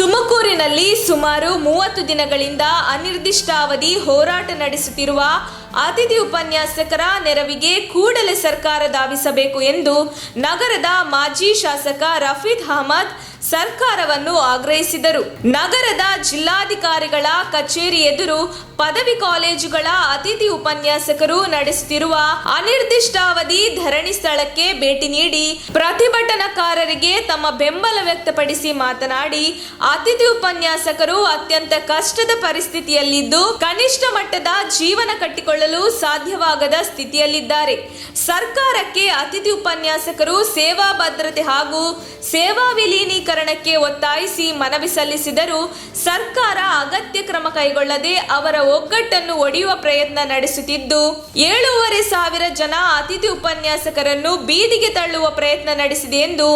ತುಮಕೂರಿನಲ್ಲಿ ಸುಮಾರು 30 ದಿನಗಳಿಂದ ಅನಿರ್ದಿಷ್ಟಾವಧಿ ಹೋರಾಟ ನಡೆಸುತ್ತಿರುವ ಅತಿಥಿ ಉಪನ್ಯಾಸಕರ ನೆರವಿಗೆ ಕೂಡಲೇ ಸರ್ಕಾರ ಧಾವಿಸಬೇಕು ಎಂದು ನಗರದ ಮಾಜಿ ಶಾಸಕ ರಫೀದ್ ಅಹಮದ್ ಸರ್ಕಾರವನ್ನು ಆಗ್ರಹಿಸಿದರು. ನಗರದ ಜಿಲ್ಲಾಧಿಕಾರಿಗಳ ಕಚೇರಿ ಎದುರು ಪದವಿ ಕಾಲೇಜುಗಳ ಅತಿಥಿ ಉಪನ್ಯಾಸಕರು ನಡೆಸುತ್ತಿರುವ ಅನಿರ್ದಿಷ್ಟಾವಧಿ ಧರಣಿ ಸ್ಥಳಕ್ಕೆ ಭೇಟಿ ನೀಡಿ ಪ್ರತಿಭಟನಾಕಾರರಿಗೆ ತಮ್ಮ ಬೆಂಬಲ ವ್ಯಕ್ತಪಡಿಸಿ ಮಾತನಾಡಿ, ಅತಿಥಿ ಉಪನ್ಯಾಸಕರು ಅತ್ಯಂತ ಕಷ್ಟದ ಪರಿಸ್ಥಿತಿಯಲ್ಲಿದ್ದು ಕನಿಷ್ಠ ಮಟ್ಟದ ಜೀವನ ಕಟ್ಟಿಕೊಳ್ಳಲು ಸಾಧ್ಯವಾಗದ ಸ್ಥಿತಿಯಲ್ಲಿದ್ದಾರೆ. ಸರ್ಕಾರಕ್ಕೆ ಅತಿಥಿ ಉಪನ್ಯಾಸಕರು ಸೇವಾ ಭದ್ರತೆ ಹಾಗೂ ಸೇವಾ ವಿಲೀನೀಕರಣಕ್ಕೆ ಒತ್ತಾಯಿಸಿ ಮನವಿ ಸಲ್ಲಿಸಿದರೂ ಸರ್ಕಾರ ಅಗತ್ಯ ಕ್ರಮ ಕೈಗೊಳ್ಳದೆ ಅವರ ಒಗ್ಗಟ್ಟನ್ನು ಒಡೆಯುವ ಪ್ರಯತ್ನ ನಡೆಸುತ್ತಿದ್ದು 7,500 ಜನ ಅತಿಥಿ ಉಪನ್ಯಾಸಕರನ್ನು ಬೀದಿಗೆ ತಳ್ಳುವ ಪ್ರಯತ್ನ ನಡೆಸಿದೆ ಎಂದು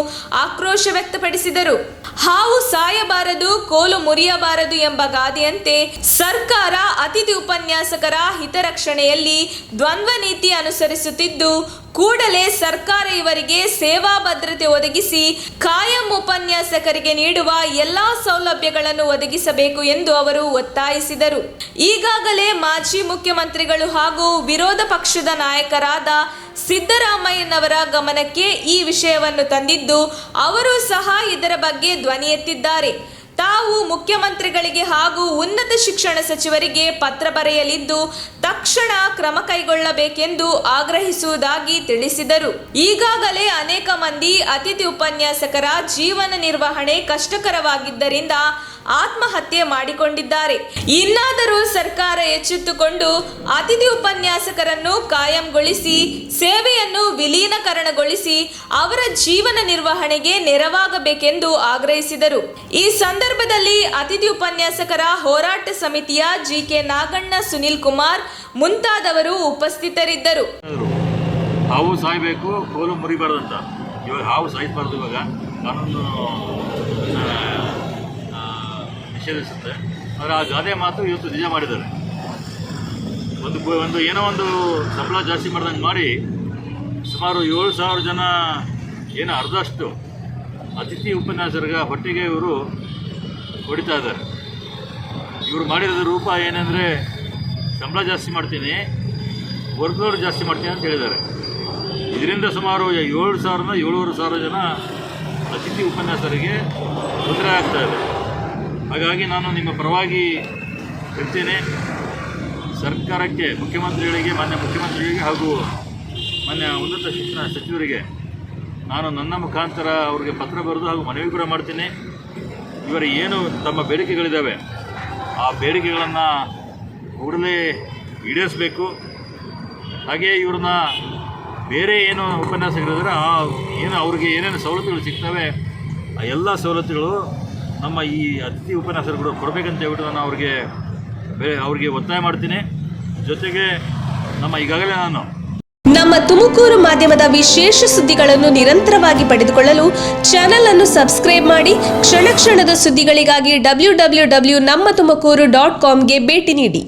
ಆಕ್ರೋಶ ವ್ಯಕ್ತಪಡಿಸಿದರು. ಹಾವು ಸಾಯಬಾರದು, ಕೋಲು ಮುರಿಯಬಾರದು ಎಂಬ ಗಾದೆಯಂತೆ ಸರ್ಕಾರ ಅತಿಥಿ ಉಪನ್ಯಾಸಕರ ಹಿತರಕ್ಷಣೆಯಲ್ಲಿ ದ್ವಂದ್ವ ನೀತಿ ಅನುಸರಿಸುತ್ತಿದ್ದು ಕೂಡಲೇ ಸರ್ಕಾರ ಇವರಿಗೆ ಸೇವಾ ಭದ್ರತೆ ಒದಗಿಸಿ ಕಾಯಂ ಉಪನ್ಯಾಸಕರಿಗೆ ನೀಡುವ ಎಲ್ಲಾ ಸೌಲಭ್ಯಗಳನ್ನು ಒದಗಿಸಬೇಕು ಎಂದು ಅವರು ಒತ್ತಾಯಿಸಿದರು. ಈಗಾಗಲೇ ಮಾಜಿ ಮುಖ್ಯಮಂತ್ರಿಗಳು ಹಾಗೂ ವಿರೋಧ ಪಕ್ಷದ ನಾಯಕರಾದ ಸಿದ್ದರಾಮಯ್ಯನವರ ಗಮನಕ್ಕೆ ಈ ವಿಷಯವನ್ನು ತಂದಿದ್ದು ಅವರು ಸಹ ಇದರ ಬಗ್ಗೆ ಧ್ವನಿ ಎತ್ತಿದ್ದಾರೆ. ತಾವು ಮುಖ್ಯಮಂತ್ರಿಗಳಿಗೆ ಹಾಗೂ ಉನ್ನತ ಶಿಕ್ಷಣ ಸಚಿವರಿಗೆ ಪತ್ರ ಬರೆಯಲಿದ್ದು ತಕ್ಷಣ ಕ್ರಮ ಕೈಗೊಳ್ಳಬೇಕೆಂದು ಆಗ್ರಹಿಸುವುದಾಗಿ ತಿಳಿಸಿದರು. ಈಗಾಗಲೇ ಅನೇಕ ಮಂದಿ ಅತಿಥಿ ಉಪನ್ಯಾಸಕರ ಜೀವನ ನಿರ್ವಹಣೆ ಕಷ್ಟಕರವಾಗಿದ್ದರಿಂದ ಆತ್ಮಹತ್ಯೆ ಮಾಡಿಕೊಂಡಿದ್ದಾರೆ. ಇನ್ನಾದರೂ ಸರ್ಕಾರ ಎಚ್ಚೆತ್ತುಕೊಂಡು ಅತಿಥಿ ಉಪನ್ಯಾಸಕರನ್ನು ಕಾಯಂಗೊಳಿಸಿ ಸೇವೆಯನ್ನು ವಿಲೀನಕರಣಗೊಳಿಸಿ ಅವರ ಜೀವನ ನಿರ್ವಹಣೆಗೆ ನೆರವಾಗಬೇಕೆಂದು ಆಗ್ರಹಿಸಿದರು. ಈ ಸಂದರ್ಭದಲ್ಲಿ ಅತಿಥಿ ಉಪನ್ಯಾಸಕರ ಹೋರಾಟ ಸಮಿತಿಯ ಜಿಕೆ ನಾಗಣ್ಣ, ಸುನಿಲ್ ಕುಮಾರ್ ಮುಂತಾದವರು ಉಪಸ್ಥಿತರಿದ್ದರು. ಹಾವು ಸಾಯಬೇಕು, ಕೋಲು ಮುರಿಬಾರ್ದಂತ. ಇವಾಗ ಹಾವು ಸಾಯಿಸಬಾರ್ದು. ಇವಾಗ ಕಾನೂನು ನಿಷೇಧಿಸುತ್ತೆ. ಆದರೆ ಆ ಗಾದೆ ಮಾತು ಇವತ್ತು ನಿಜ ಮಾಡಿದ್ದಾರೆ. ಒಂದು ಏನೋ ಒಂದು ಸಂಬಳ ಜಾಸ್ತಿ ಮಾಡ್ದಂಗೆ ಮಾಡಿ ಸುಮಾರು 7,000 ಜನ ಏನೋ ಅರ್ಧಷ್ಟು ಅತಿಥಿ ಉಪನ್ಯಾಸಕರ ಹೊಟ್ಟೆಗೆ ಇವರು ಹೊಡಿತಾ ಇದ್ದಾರೆ. ಇವರು ಮಾಡಿರೋದು ರೂಪ ಏನಂದರೆ ಸಂಬಳ ಜಾಸ್ತಿ ಮಾಡ್ತೀನಿ, ವರ್ಕ್ ಲೋಡ್ ಜಾಸ್ತಿ ಮಾಡ್ತೀನಿ ಅಂತ ಹೇಳಿದ್ದಾರೆ. ಇದರಿಂದ ಸುಮಾರು 7,000ರಿಂದ 7,500 ಜನ ಅತಿಥಿ ಉಪನ್ಯಾಸಕರಿಗೆ ತೊಂದರೆ ಆಗ್ತಾ ಇದೆ. ಹಾಗಾಗಿ ನಾನು ನಿಮ್ಮ ಪರವಾಗಿ ಇರ್ತೇನೆ. ಸರ್ಕಾರಕ್ಕೆ, ಮುಖ್ಯಮಂತ್ರಿಗಳಿಗೆ, ಮಾನ್ಯ ಮುಖ್ಯಮಂತ್ರಿಗಳಿಗೆ ಹಾಗೂ ಮಾನ್ಯ ಉನ್ನತ ಶಿಕ್ಷಣ ಸಚಿವರಿಗೆ ನಾನು ನನ್ನ ಮುಖಾಂತರ ಅವರಿಗೆ ಪತ್ರ ಬರೆದು ಹಾಗೂ ಮನವಿ ಕೂಡ ಮಾಡ್ತೀನಿ. ಇವರ ಏನು ತಮ್ಮ ಬೇಡಿಕೆಗಳಿದ್ದಾವೆ ಆ ಬೇಡಿಕೆಗಳನ್ನು ಕೂಡಲೇ ಈಡೇರಿಸಬೇಕು. ಹಾಗೆ ಇವ್ರನ್ನ ಬೇರೆ ಏನು ಉಪನ್ಯಾಸಕರಿದ್ದಾರೆ ಏನು ಅವ್ರಿಗೆ ಏನೇನು ಸವಲತ್ತುಗಳು ಸಿಗ್ತವೆ ಆ ಎಲ್ಲ ಸವಲತ್ತುಗಳು ನಮ್ಮ ಈ ಅತಿಥಿ ಉಪನ್ಯಾಸಕರು ಕೊಡಬೇಕಂತ ಹೇಳ್ಬಿಟ್ಟು ನಾನು ಅವ್ರಿಗೆ ಒತ್ತಾಯ ಮಾಡ್ತೀನಿ. ಜೊತೆಗೆ ಈಗಾಗಲೇ ನಮ್ಮ ತುಮಕೂರು ಮಾಧ್ಯಮದ ವಿಶೇಷ ಸುದ್ದಿಗಳನ್ನು ನಿರಂತರವಾಗಿ ಪಡೆದುಕೊಳ್ಳಲು ಚಾನೆಲ್ ಅನ್ನು ಸಬ್ಸ್ಕ್ರೈಬ್ ಮಾಡಿ. ಕ್ಷಣ ಕ್ಷಣದ ಸುದ್ದಿಗಳಿಗಾಗಿ www.nammathumakuru.com ಗೆ ಭೇಟಿ ನೀಡಿ.